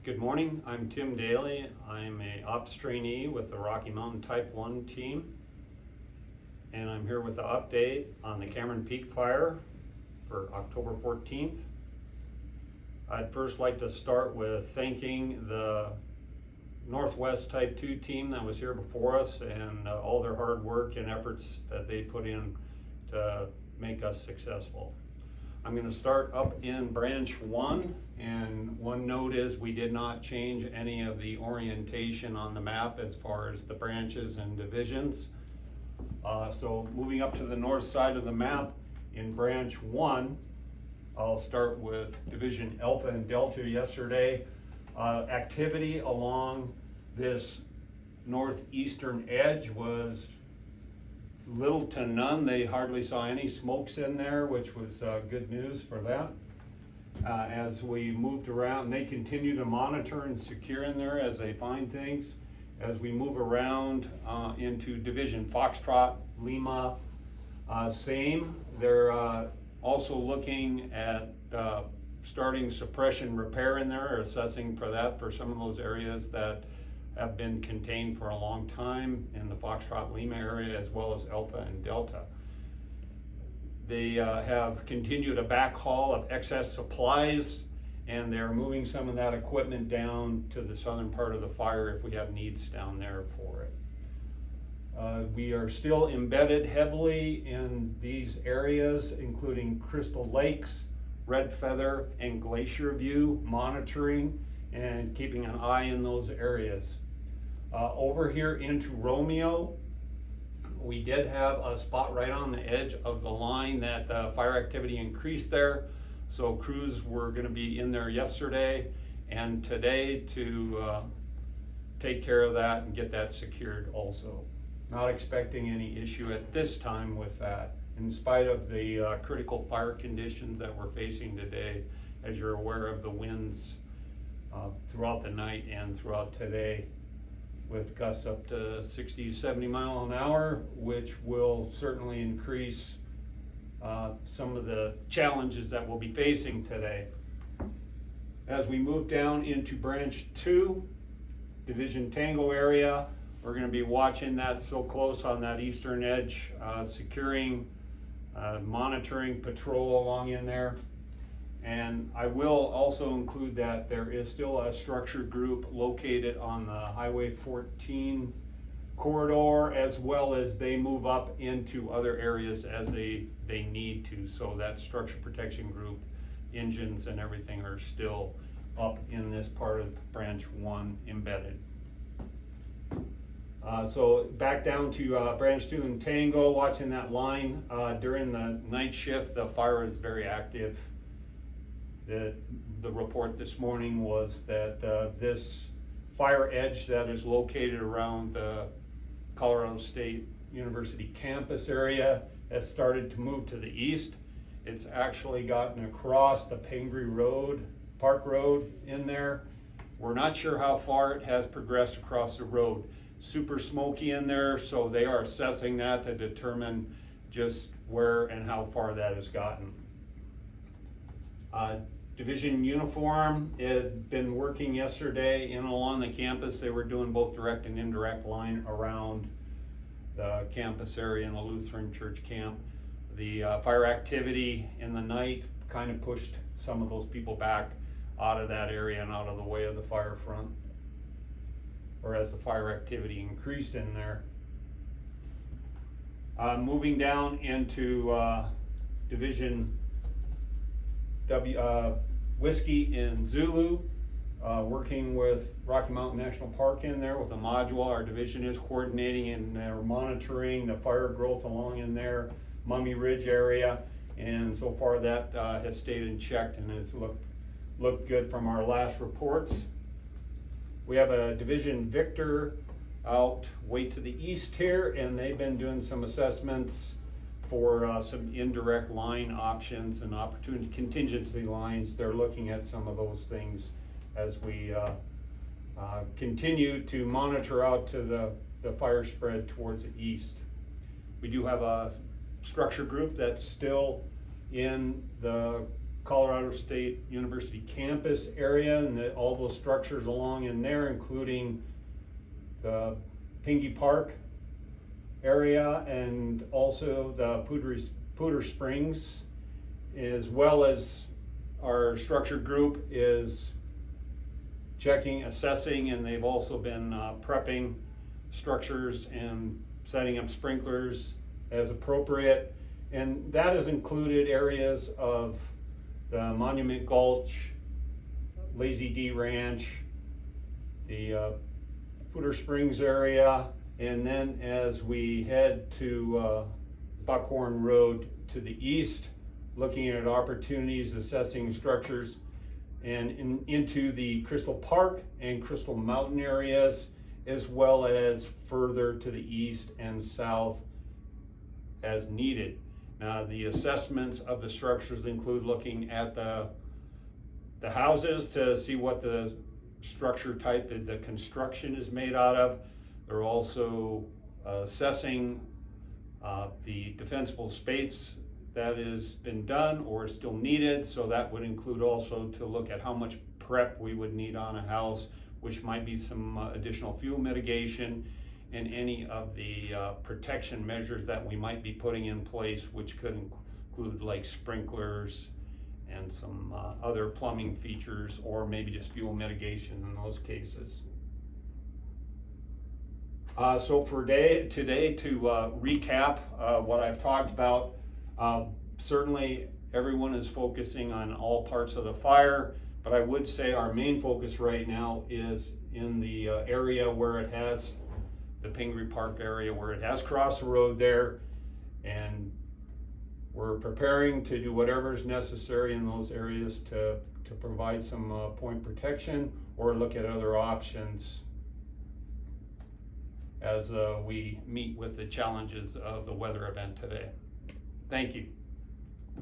Good morning, I'm Tim Daly. I'm a ops trainee with the Rocky Mountain Type 1 team. And I'm here with an update on the Cameron Peak Fire for October 14th. I'd first like to start with thanking the Northwest Type 2 team that was here before us and all their hard work and efforts that they put in to make us successful. I'm going to start up in branch 1, and one note is we did not change any of the orientation on the map as far as the branches and divisions. So moving up to the north side of the map in branch 1, I'll start with division Alpha and Delta yesterday. Activity along this northeastern edge was little to none. They hardly saw any smokes in there, which was good news for that. As we moved around, they continue to monitor and secure in there as they find things. As we move around into division Foxtrot, Lima, same. They're also looking at starting suppression repair in there, or assessing for that for some of those areas that have been contained for a long time in the Foxtrot Lima area, as well as Alpha and Delta. They have continued a backhaul of excess supplies, and they're moving some of that equipment down to the southern part of the fire if we have needs down there for it. We are still embedded heavily in these areas, including Crystal Lakes, Red Feather, and Glacier View, monitoring and keeping an eye in those areas. Over here into Romeo, we did have a spot right on the edge of the line that fire activity increased there. So crews were going to be in there yesterday and today to take care of that and get that secured also. Not expecting any issue at this time with that, in spite of the critical fire conditions that we're facing today, as you're aware of the winds throughout the night and throughout today, with gusts up to 60 to 70 miles an hour, which will certainly increase some of the challenges that we'll be facing today. As we move down into branch 2, division Tango area, we're going to be watching that so close on that eastern edge, securing, monitoring patrol along in there. And I will also include that there is still a structured group located on the Highway 14 corridor, as well as they move up into other areas as they need to. So that structure protection group, engines and everything are still up in this part of branch 1 embedded. So back down to branch 2 and Tango, watching that line. During the night shift, the fire is very active. The report this morning was that this fire edge that is located around the Colorado State University campus area has started to move to the east. It's actually gotten across the Pingree Road, Park Road in there. We're not sure how far it has progressed across the road. Super smoky in there, so they are assessing that to determine just where and how far that has gotten. Division uniform had been working yesterday in along the campus. They were doing both direct and indirect line around the campus area in the Lutheran Church camp. The fire activity in the night kind of pushed some of those people back out of that area and out of the way of the fire front, whereas the fire activity increased in there. Moving down into division Whiskey in Zulu, working with Rocky Mountain National Park in there with a module. Our division is coordinating and monitoring the fire growth along in there, Mummy Ridge area, and so far that has stayed in check and has looked good from our last reports. We have a division Victor out way to the east here, and they've been doing some assessments for some indirect line options and opportunity contingency lines. They're looking at some of those things as we continue to monitor out to the fire spread towards the east. We do have a structure group that's still in the Colorado State University campus area and all those structures along in there, including the Pingy Park area and also the Poudre Springs, as well as our structure group is checking, assessing, and they've also been prepping structures and setting up sprinklers as appropriate. And that has included areas of the Monument Gulch, Lazy D Ranch, the Poudre Springs area, and then as we head to Buckhorn Road to the east, looking at opportunities, assessing structures, and into the Crystal Park and Crystal Mountain areas, as well as further to the east and south as needed. Now, the assessments of the structures include looking at the houses to see what the structure type that the construction is made out of. They're also assessing the defensible space that has been done or is still needed. So that would include also to look at how much prep we would need on a house, which might be some additional fuel mitigation and any of the protection measures that we might be putting in place, which could include like sprinklers and some other plumbing features, or maybe just fuel mitigation in those cases. So for today to recap what I've talked about, certainly everyone is focusing on all parts of the fire, but I would say our main focus right now is in the area where it has the Pingree Park area, where it has crossed the road there, and we're preparing to do whatever is necessary in those areas to provide some point protection or look at other options as we meet with the challenges of the weather event today. Thank you.